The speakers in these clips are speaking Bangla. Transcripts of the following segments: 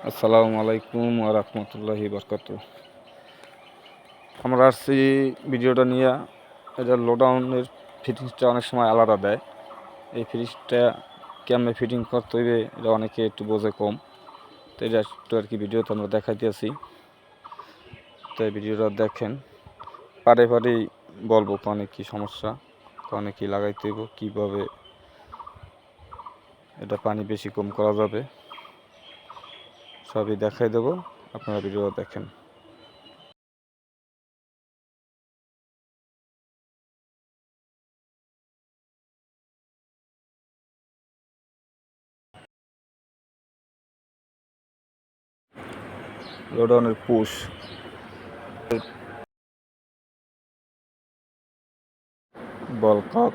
আসসালামু আলাইকুম ওয়া রাহমাতুল্লাহি বারাকাতুহু। আমরা আসছি ভিডিওটা নিয়ে। এটা লোডাউনের ফিটিংসটা অনেক সময় আলাদা দেয়। এই ফ্রিজটা কেমনে ফিটিং করতে হইবে এটা অনেকে একটু বোঝে কম, তো এটা একটু আর কি ভিডিওতে আমরা দেখাইতেছি। তো এই ভিডিওটা দেখেন, পারে পারেই বলবো কনে কী সমস্যা, কনে কী লাগাইতে হইব, কীভাবে এটা পানি বেশি কম করা যাবে, সবই দেখাই দেবো। আপনারা ভিডিওটা দেখেন। লোডাউনের পুশ, বল কক,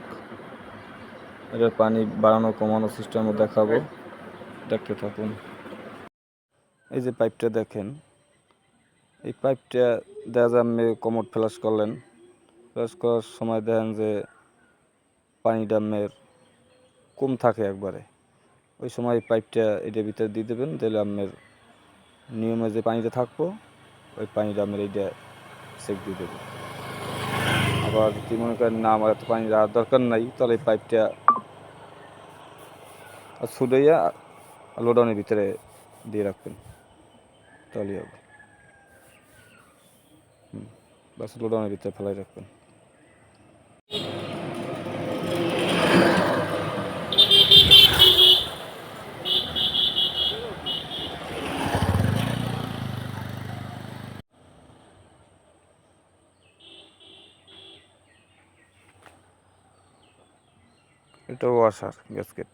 এটার পানি বাড়ানো কমানো সিস্টেমও দেখাবো, দেখতে থাকুন। এই যে পাইপটা দেখেন, এই পাইপটা দেখা যায় আপনি কমোড ফ্লাশ করলেন, ফ্লাশ করার সময় দেখেন যে পানিটা আপনার কম থাকে একবারে। ওই সময় এই পাইপটা এটার ভিতরে দিয়ে দেবেন, তাহলে আপনার নিয়মে যে পানিটা থাকবো ওই পানিটা আপনার এইটা চেক দিয়ে দেবে। আবার যদি মনে করেন না আমার এত পানি দেওয়ার দরকার নাই, তাহলে এই পাইপটা ছুটাইয়া লোডাউনের ভিতরে দিয়ে রাখবেন, তাহলেই হবে। বাস লোডাউনের ভিতরে ফেলাই রাখবেন। এটা ওয়াশার গ্যাসকেট।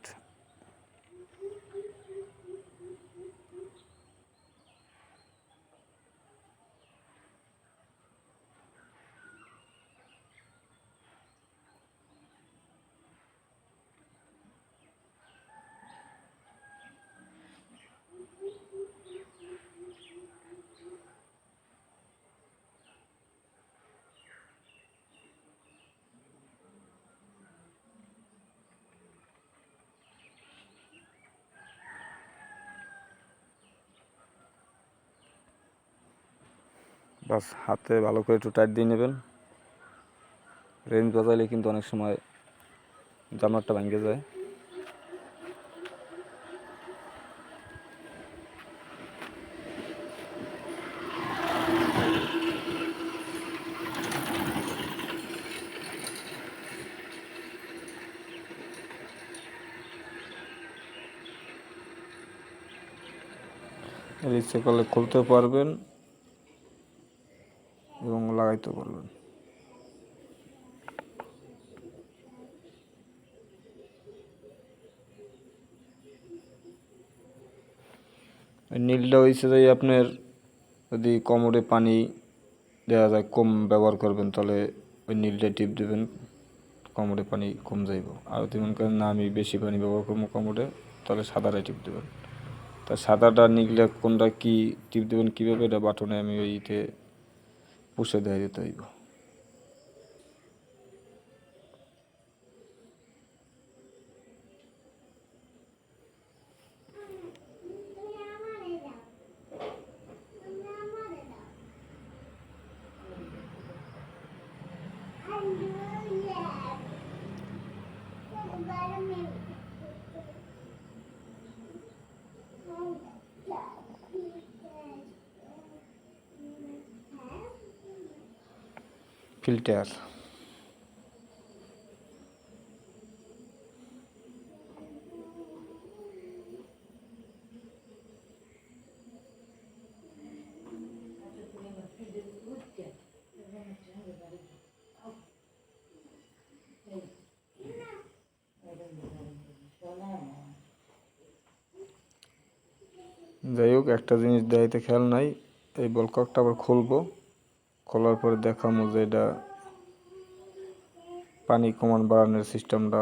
বাস হাতে ভালো করে একটু টাইট দিয়ে নেবেন। রেঞ্জ বাজাইলে কিন্তু অনেক সময় জামারটা ভেঙে যায়। ইচ্ছে করলে খুলতে পারবেন এবং লাগাইতে পারবেন। নীলটা হয়েছে যে আপনার যদি কমোডে পানি দেওয়া যায় কম ব্যবহার করবেন, তাহলে ওই নীলটা টিপ দেবেন, কমোডে পানি কম যাইব। আর যদি মনে করেন না আমি বেশি পানি ব্যবহার করবো কমোডে, তাহলে সাদাটা টিপ দেবেন। তা সাদাটা নীলটা কোনটা কি টিপ দেবেন কীভাবে, এটা বাটনে আমি ওইতে পুষে দেওয়া দিতে হইব। ফিল্টার, যাই হোক একটা জিনিস দেখাইতে খেয়াল নাই, এই বলককটা আবার খুলবো, খোলার পরে দেখামো যে এটা পানি কমান বাড়ানোর সিস্টেমটা।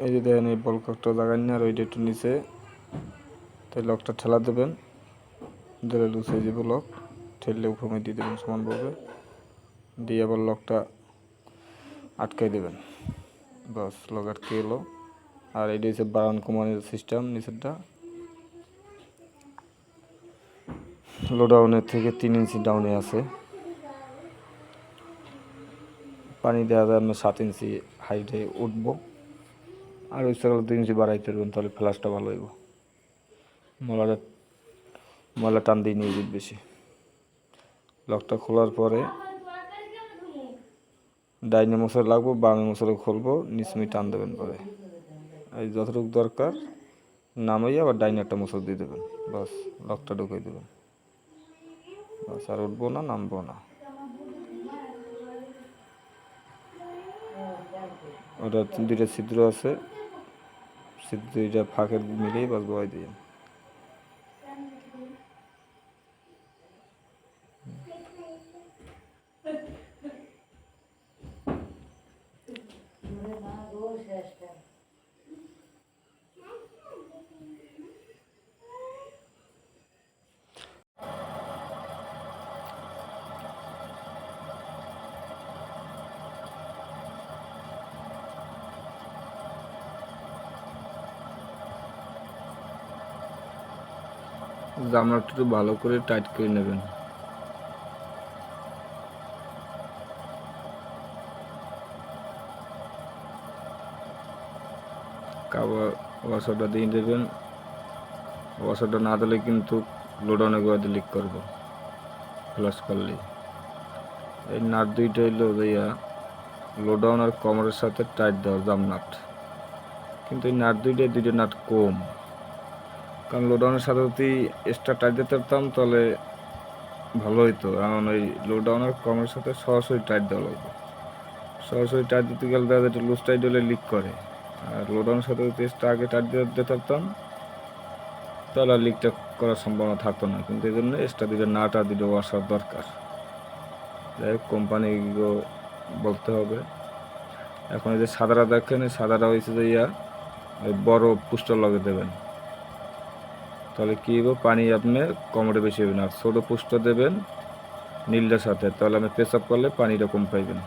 এই যে দেখেন এই বল ককটা লাগান না, আর ওইটা একটু নিচে, তাই লকটা ঠেলা দেবেন, ধরে লুজ হয়ে যাবে লক, ঠেললে উপরে দিয়ে দেবেন সমানভাবে, দিয়ে আবার লকটা আটকাই দেবেন, বাস লক আটকে এলো। আর এটা হচ্ছে বাড়ান কমানোর সিস্টেম, নিচেরটা লো ডাউনের থেকে 3 ইঞ্চি ডাউনে আছে, পানি দেওয়া যায় আপনার 7 ইঞ্চি হাইটে উঠবো, আর ওই সাইকেল 2 ইঞ্চি বাড়াইতে দেবেন, তাহলে ফ্লাশটা ভালো হইব, ময়লা টান দিয়ে নিয়ে যাবে বেশি। লকটা খোলার পরে ডাইনে মশার লাগবো, বামে মশারে খুলবো, নিচমি টান দেবেন, পরে এই যতটুকু দরকার নামাইয়া আবার ডাইনে একটা মশার দিয়ে দেবেন, বাস লকটা ঢুকিয়ে দেবেন, বাস আর উঠবো না, নামবো না। ওটা 2টা ছিদ্র আছে, ছিদ্র 2টা ফাঁকের মিলেই বাস বয় দিয়ে। জামলাটা একটু ভালো করে টাইট করে নেবেন। কাভার ওয়াশারটা দিয়ে দেবেন, ওয়াশারটা না দিলে কিন্তু লোডাউনে গোয়াতে লিক করবো ফ্লাশ করলে। এই নাট 2টা হইলো ভাইয়া লোডাউন আর কমারের সাথে টাইট দেওয়ার জাম নাট, কিন্তু এই নাট 2টা নাট কম, কারণ লোডাউনের সাথে যদি এক্সট্রা টাইট দিতে পারতাম তাহলে ভালো হইতো, কারণ ওই লোডাউন আর কমের সাথে সরাসরি টাইট দেওয়া লাগবে, সরাসরি টাইট দিতে গেলে দেখা যায় লুজ টাইট হলে লিক করে, আর লোডাউনের সাথে যদি এক্সট্রা আগে টাইট দিতে পারতাম তাহলে আর লিকটা করার সম্ভাবনা থাকতো না, কিন্তু এই জন্য এক্সট্রা 2টা নাট আর 2টা ওয়াশার দরকার। যাই হোক কোম্পানিগুলো বলতে হবে। এখন এই যে সাদাটা দেখেন, এই সাদাটা হয়েছে যে ওই বড় পুস্টার লগে দেবেন, তাহলে কী হইব, পানি আপনি কমোডে বেশি হবে না, আর ছোটো পুস্টার দেবেন নীলটার সাথে, তাহলে আপনি পেশাব করলে পানিটা কম পাইবেন।